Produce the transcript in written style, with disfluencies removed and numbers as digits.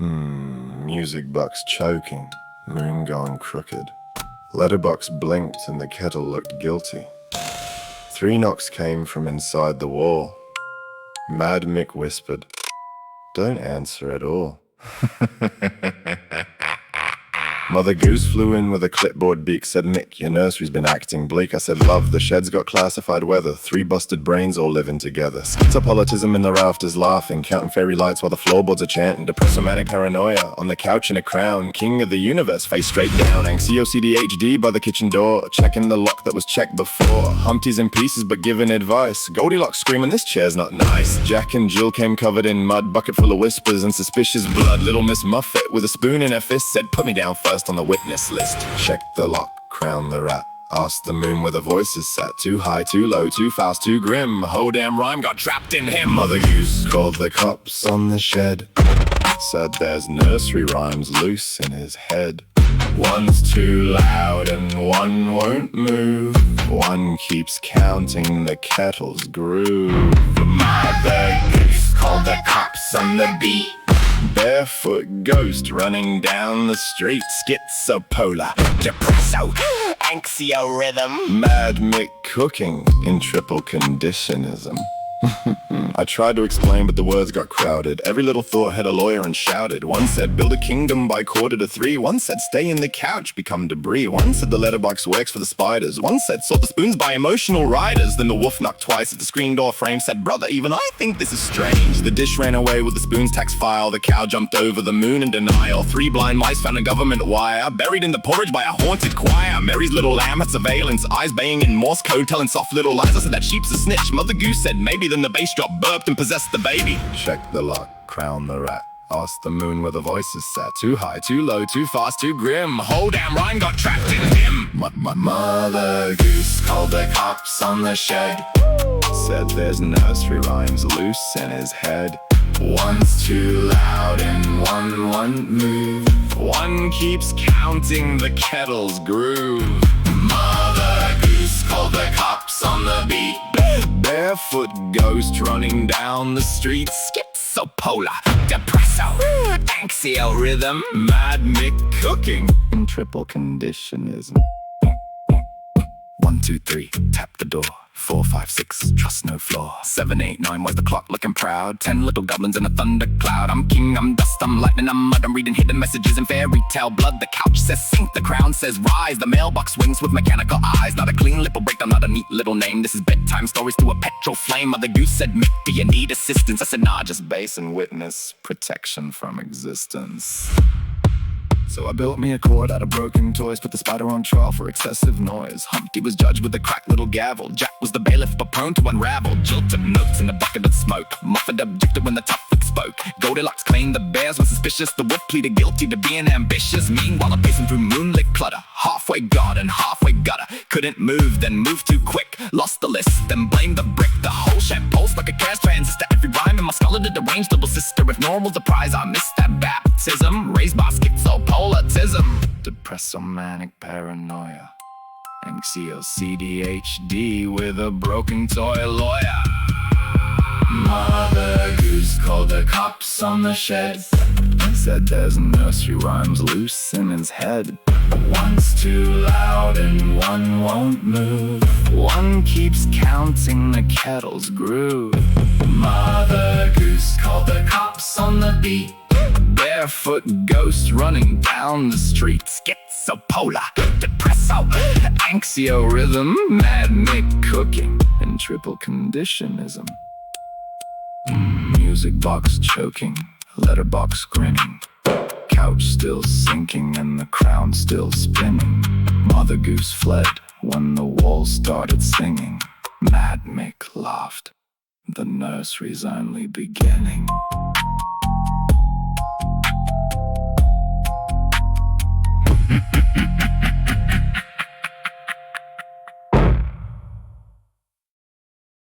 Music box choking, moon gone crooked. Letterbox blinked and the kettle looked guilty. 3 knocks came from inside the wall. Mad Mick whispered, "Don't answer at all." Mother Goose flew in with a clipboard beak, said, "Mick, your nursery's been acting bleak." I said, "Love, the shed's got classified weather. 3 busted brains all living together. SchizoPolarTism in the rafters laughing, counting fairy lights while the floorboards are chanting. DepressoManicParanoia on the couch in a crown. King of the universe, face straight down. ANXIOCDHD by the kitchen door, checking the lock that was checked before. Humpty's in pieces but giving advice. Goldilocks screaming, "This chair's not nice." Jack and Jill came covered in mud, bucket full of whispers and suspicious blood. Little Miss Muffet with a spoon in her fist said, "Put me down first on the witness list." Check the lock, crown the rat. Asked the moon where the voices sat. Too high, too low, too fast, too grim. Whole damn rhyme got trapped in him. Mother Goose called the cops on the shed. Said there's nursery rhymes loose in his head. One's too loud and one won't move. One keeps counting the kettle's groove. Mother Goose called the cops on the beat. Barefoot ghost running down the street. SchizoPolar, depresso, anxio rhythm. Mad Mick cooking in triple conditionism. I tried to explain but the words got crowded. Every little thought had a lawyer and shouted. One said build a kingdom by 2:45. One said stay in the couch, become debris. One said the letterbox works for the spiders. One said sort the spoons by emotional riders. Then the wolf knocked twice at the screen door frame. Said, "Brother, even I think this is strange." The dish ran away with the spoon's tax file. The cow jumped over the moon in denial. 3 blind mice found a government wire buried in the porridge by a haunted choir. Mary's little lamb had surveillance eyes baying in Morse code, telling soft little lies. I said that sheep's a snitch. Mother Goose said maybe. Then the bass drop burped and possessed the baby. Check the lock, crown the rat. Asked the moon where the voices sat. Too high, too low, too fast, too grim. Whole damn rhyme got trapped in him. Mother Goose called the cops on the shed. Said there's nursery rhymes loose in his head. One's too loud and one won't move. One keeps counting the kettle's groove. Mother Goose called the cops on the beat. Barefoot ghost running down the street. SchizoPolar, depresso, anxio rhythm. Mad Mick cooking in triple conditionism. 1, 2, 3, tap the door. 4, 5, 6, trust no flaw. 7, 8, 9, where's the clock looking proud? 10 little goblins in a thundercloud. I'm king, I'm dust, I'm lightning, I'm mud. I'm reading hidden messages in fairytale blood. The couch says sink, the crown says rise. The mailbox swings with mechanical eyes. Not a clean lip will break down, not a neat little name. This is bedtime stories to a petrol flame. Mother Goose said, "Mick, do you need assistance?" I said, "Nah, just base and witness protection from existence." So I built me a cord out of broken toys, put the spider on trial for excessive noise. Humpty was judged with a cracked little gavel. Jack was the bailiff but prone to unravel. Jill took notes in a bucket of smoke. Muffet objected when the tough look spoke. Goldilocks claimed the bears were suspicious. The wolf pleaded guilty to being ambitious. Meanwhile I'm pacing through moonlit clutter. Halfway God and halfway gutter. Couldn't move, then moved too quick. Lost the list, then blamed the brick. The whole shed pulsed like a gas transistor. Every rhyme in my skull a deranged little sister. If normal's the prize, I missed that baptism. Raised by SchizoPolarTism. DepressoManicParanoia. ANXIOCDHD with a broken toy lawyer. Mother Goose called the cops on the shed. Said there's nursery rhymes loose in his head. One's too loud and one won't move. One keeps counting the kettle's groove. Mother Goose called the cops on the beat. Barefoot ghost running down the street. SchizoPolar, depresso, anxio rhythm. Mad Mick cooking in triple conditionism. Music box choking, letterbox grinning. Couch still sinking and the crown still spinning. Mother Goose fled when the walls started singing. Mad Mick laughed, the nursery's only beginning.